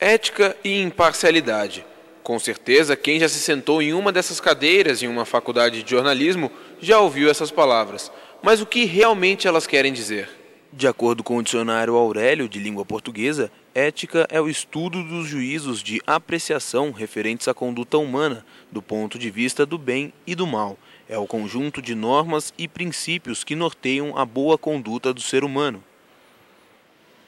Ética e imparcialidade. Com certeza, quem já se sentou em uma dessas cadeiras em uma faculdade de jornalismo já ouviu essas palavras. Mas o que realmente elas querem dizer? De acordo com o dicionário Aurélio de língua portuguesa, ética é o estudo dos juízos de apreciação referentes à conduta humana, do ponto de vista do bem e do mal. É o conjunto de normas e princípios que norteiam a boa conduta do ser humano.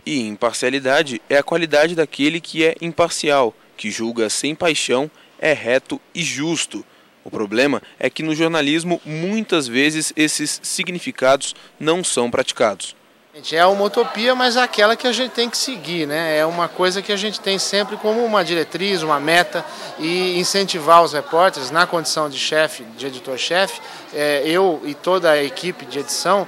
E imparcialidade é a qualidade daquele que é imparcial, que julga sem paixão, é reto e justo. O problema é que no jornalismo muitas vezes esses significados não são praticados. É uma utopia, mas é aquela que a gente tem que seguir, né? É uma coisa que a gente tem sempre como uma diretriz, uma meta, e incentivar os repórteres na condição de chefe, de editor-chefe, eu e toda a equipe de edição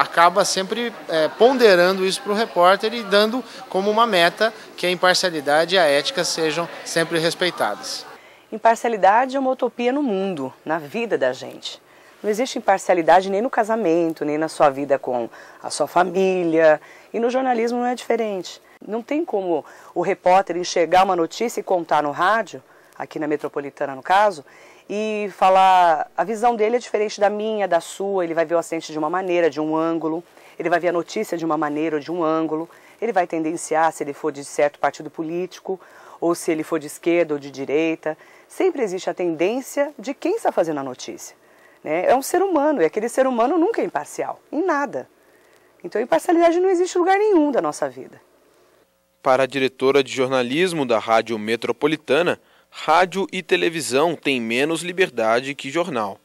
acaba sempre ponderando isso para o repórter e dando como uma meta que a imparcialidade e a ética sejam sempre respeitadas. Imparcialidade é uma utopia no mundo, na vida da gente. Não existe imparcialidade nem no casamento, nem na sua vida com a sua família. E no jornalismo não é diferente. Não tem como o repórter enxergar uma notícia e contar no rádio, aqui na Metropolitana no caso, e falar, a visão dele é diferente da minha, da sua, ele vai ver o acidente de uma maneira, de um ângulo, ele vai ver a notícia de uma maneira ou de um ângulo, ele vai tendenciar se ele for de certo partido político, ou se ele for de esquerda ou de direita. Sempre existe a tendência de quem está fazendo a notícia. É um ser humano, e aquele ser humano nunca é imparcial, em nada. Então a imparcialidade não existe em lugar nenhum da nossa vida. Para a diretora de jornalismo da Rádio Metropolitana, rádio e televisão têm menos liberdade que jornal.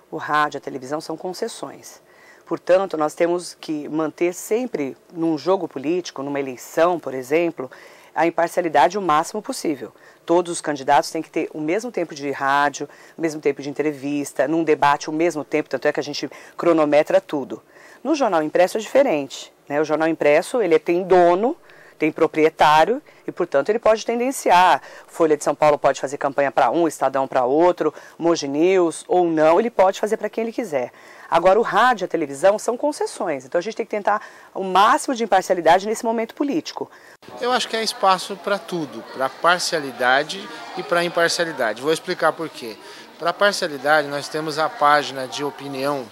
O rádio e a televisão são concessões. Portanto, nós temos que manter sempre, num jogo político, numa eleição, por exemplo, a imparcialidade o máximo possível. Todos os candidatos têm que ter o mesmo tempo de rádio, o mesmo tempo de entrevista, num debate o mesmo tempo, tanto é que a gente cronometra tudo. No jornal impresso é diferente, né? O jornal impresso ele tem dono, tem proprietário e, portanto, ele pode tendenciar. Folha de São Paulo pode fazer campanha para um, Estadão para outro, Mogi News ou não, ele pode fazer para quem ele quiser. Agora, o rádio e a televisão são concessões, então a gente tem que tentar o máximo de imparcialidade nesse momento político. Eu acho que há espaço para tudo, para parcialidade e para imparcialidade. Vou explicar por quê. Para parcialidade, nós temos a página de opinião,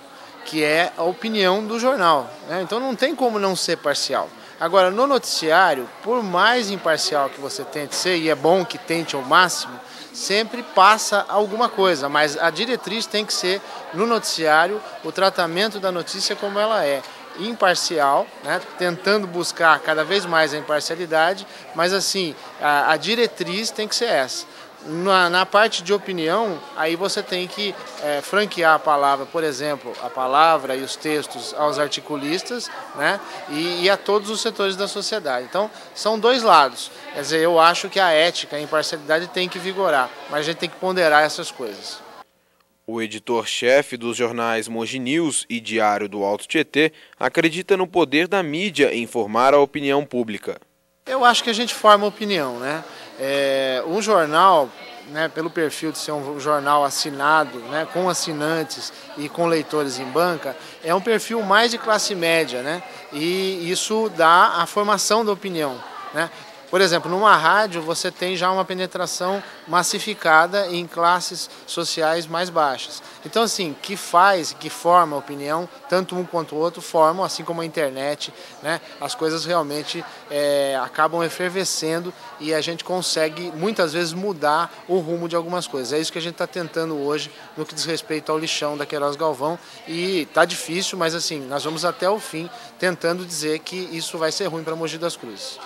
que é a opinião do jornal, né? Então não tem como não ser parcial. Agora, no noticiário, por mais imparcial que você tente ser, e é bom que tente ao máximo, sempre passa alguma coisa, mas a diretriz tem que ser, no noticiário, o tratamento da notícia como ela é. Imparcial, né, tentando buscar cada vez mais a imparcialidade, mas assim, a diretriz tem que ser essa. Na parte de opinião, aí você tem que franquear a palavra, por exemplo, a palavra e os textos aos articulistas, né, e a todos os setores da sociedade. Então, são dois lados. Quer dizer, eu acho que a ética, a imparcialidade tem que vigorar, mas a gente tem que ponderar essas coisas. O editor-chefe dos jornais Mogi News e Diário do Alto Tietê acredita no poder da mídia em formar a opinião pública. Eu acho que a gente forma opinião, né? Um jornal, né, pelo perfil de ser um jornal assinado, né, com assinantes e com leitores em banca, é um perfil mais de classe média, né? E isso dá a formação da opinião, né? Por exemplo, numa rádio você tem já uma penetração massificada em classes sociais mais baixas. Então, assim, que forma a opinião, tanto um quanto o outro formam, assim como a internet, né? As coisas realmente acabam efervescendo e a gente consegue, muitas vezes, mudar o rumo de algumas coisas. É isso que a gente está tentando hoje no que diz respeito ao lixão da Queiroz Galvão. E está difícil, mas assim, nós vamos até o fim tentando dizer que isso vai ser ruim para Mogi das Cruzes.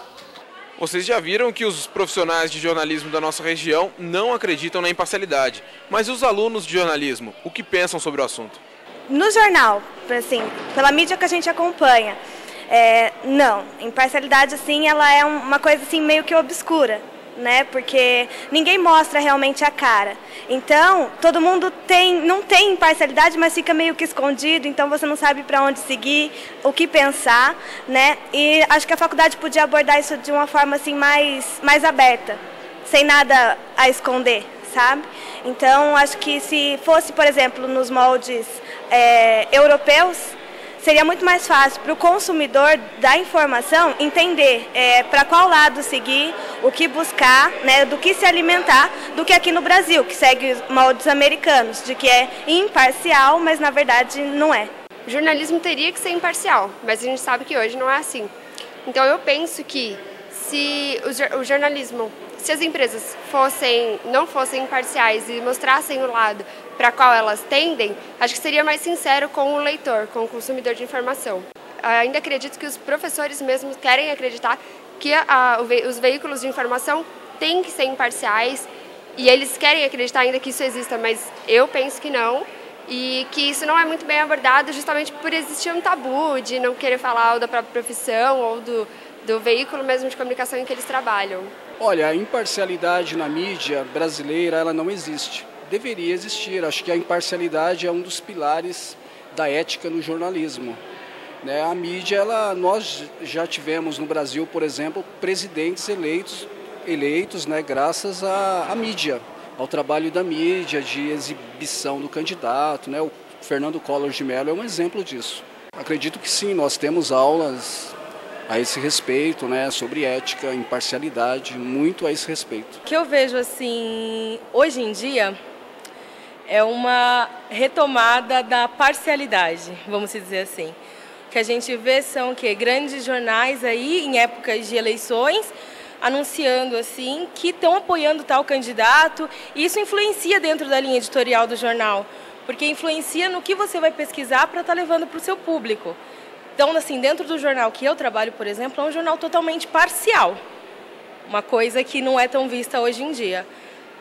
Vocês já viram que os profissionais de jornalismo da nossa região não acreditam na imparcialidade. Mas os alunos de jornalismo, o que pensam sobre o assunto? No jornal, assim, pela mídia que a gente acompanha, não. Imparcialidade, assim, ela é uma coisa assim, meio que obscura, né? Porque ninguém mostra realmente a cara. Então, todo mundo não tem imparcialidade, mas fica meio que escondido, então você não sabe para onde seguir, o que pensar, né? E acho que a faculdade podia abordar isso de uma forma assim mais aberta, sem nada a esconder, sabe? Então, acho que se fosse, por exemplo, nos moldes europeus, seria muito mais fácil para o consumidor da informação entender para qual lado seguir, o que buscar, né, do que se alimentar, do que aqui no Brasil, que segue os moldes americanos, de que é imparcial, mas na verdade não é. O jornalismo teria que ser imparcial, mas a gente sabe que hoje não é assim. Então eu penso que se o jornalismo, se as empresas não fossem imparciais e mostrassem o lado para qual elas tendem, acho que seria mais sincero com o leitor, com o consumidor de informação. Ainda acredito que os professores mesmos querem acreditar que os veículos de informação têm que ser imparciais e eles querem acreditar ainda que isso exista, mas eu penso que não. E que isso não é muito bem abordado justamente por existir um tabu de não querer falar da própria profissão ou do veículo mesmo de comunicação em que eles trabalham. Olha, a imparcialidade na mídia brasileira, ela não existe. Deveria existir. Acho que a imparcialidade é um dos pilares da ética no jornalismo. Né? A mídia, nós já tivemos no Brasil, por exemplo, presidentes eleitos, né, graças à mídia, ao trabalho da mídia, de exibição do candidato, né? O Fernando Collor de Mello é um exemplo disso. Acredito que sim, nós temos aulas a esse respeito, né? Sobre ética, imparcialidade, muito a esse respeito. O que eu vejo assim, hoje em dia, é uma retomada da parcialidade, vamos dizer assim. O que a gente vê são grandes jornais aí, em épocas de eleições, anunciando assim que estão apoiando tal candidato, e isso influencia dentro da linha editorial do jornal, porque influencia no que você vai pesquisar para estar levando para o seu público. Então, assim, dentro do jornal que eu trabalho, por exemplo, é um jornal totalmente parcial, uma coisa que não é tão vista hoje em dia.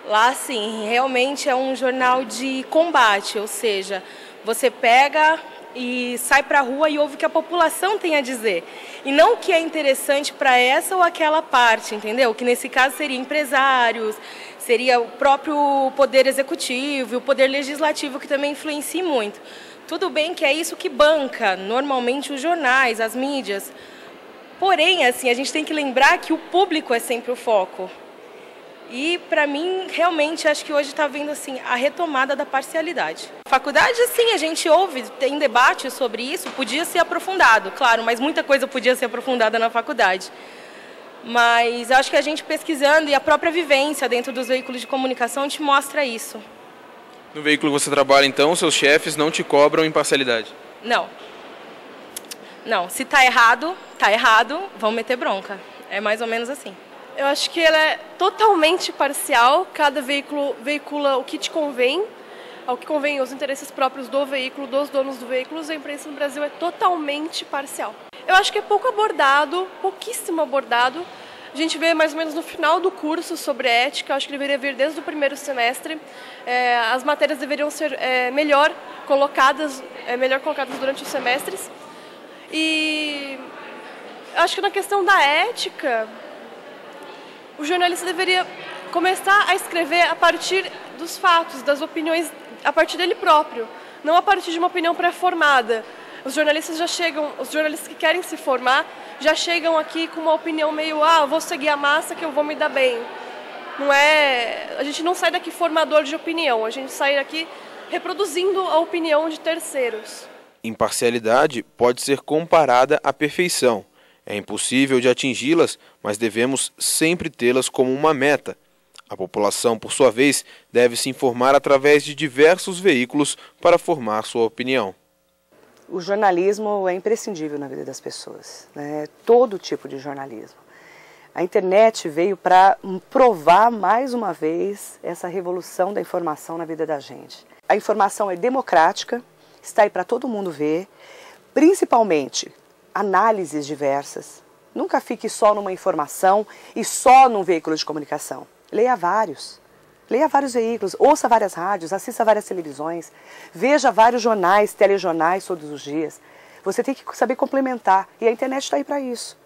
Lá, sim, realmente é um jornal de combate, ou seja, você pega e sai para a rua e ouve o que a população tem a dizer. E não o que é interessante para essa ou aquela parte, entendeu? Que nesse caso seria empresários, seria o próprio poder executivo e o poder legislativo, que também influencia muito. Tudo bem que é isso que banca normalmente os jornais, as mídias. Porém, assim, a gente tem que lembrar que o público é sempre o foco. E, para mim, realmente, acho que hoje está vendo assim, a retomada da parcialidade. Faculdade, sim, a gente ouve, tem debate sobre isso, podia ser aprofundado, claro, mas muita coisa podia ser aprofundada na faculdade. Mas acho que a gente pesquisando e a própria vivência dentro dos veículos de comunicação te mostra isso. No veículo que você trabalha, então, seus chefes não te cobram imparcialidade? Não. Não, se tá errado, vão meter bronca. É mais ou menos assim. Eu acho que ela é totalmente parcial, cada veículo veicula o que te convém, ao que convém aos interesses próprios do veículo, dos donos do veículo. A imprensa no Brasil é totalmente parcial. Eu acho que é pouco abordado, pouquíssimo abordado. A gente vê mais ou menos no final do curso sobre ética, acho que deveria vir desde o primeiro semestre. As matérias deveriam ser melhor colocadas durante os semestres. E acho que na questão da ética, o jornalista deveria começar a escrever a partir dos fatos, das opiniões, a partir dele próprio, não a partir de uma opinião pré-formada. Os jornalistas que querem se formar, já chegam aqui com uma opinião meio, eu vou seguir a massa que eu vou me dar bem. A gente não sai daqui formador de opinião, a gente sai daqui reproduzindo a opinião de terceiros. Imparcialidade pode ser comparada à perfeição. É impossível de atingi-las, mas devemos sempre tê-las como uma meta. A população, por sua vez, deve se informar através de diversos veículos para formar sua opinião. O jornalismo é imprescindível na vida das pessoas, né? Todo tipo de jornalismo. A internet veio para provar mais uma vez essa revolução da informação na vida da gente. A informação é democrática, está aí para todo mundo ver, principalmente análises diversas. Nunca fique só numa informação e só num veículo de comunicação. Leia vários veículos, ouça várias rádios, assista várias televisões, veja vários jornais, telejornais todos os dias. Você tem que saber complementar e a internet está aí para isso.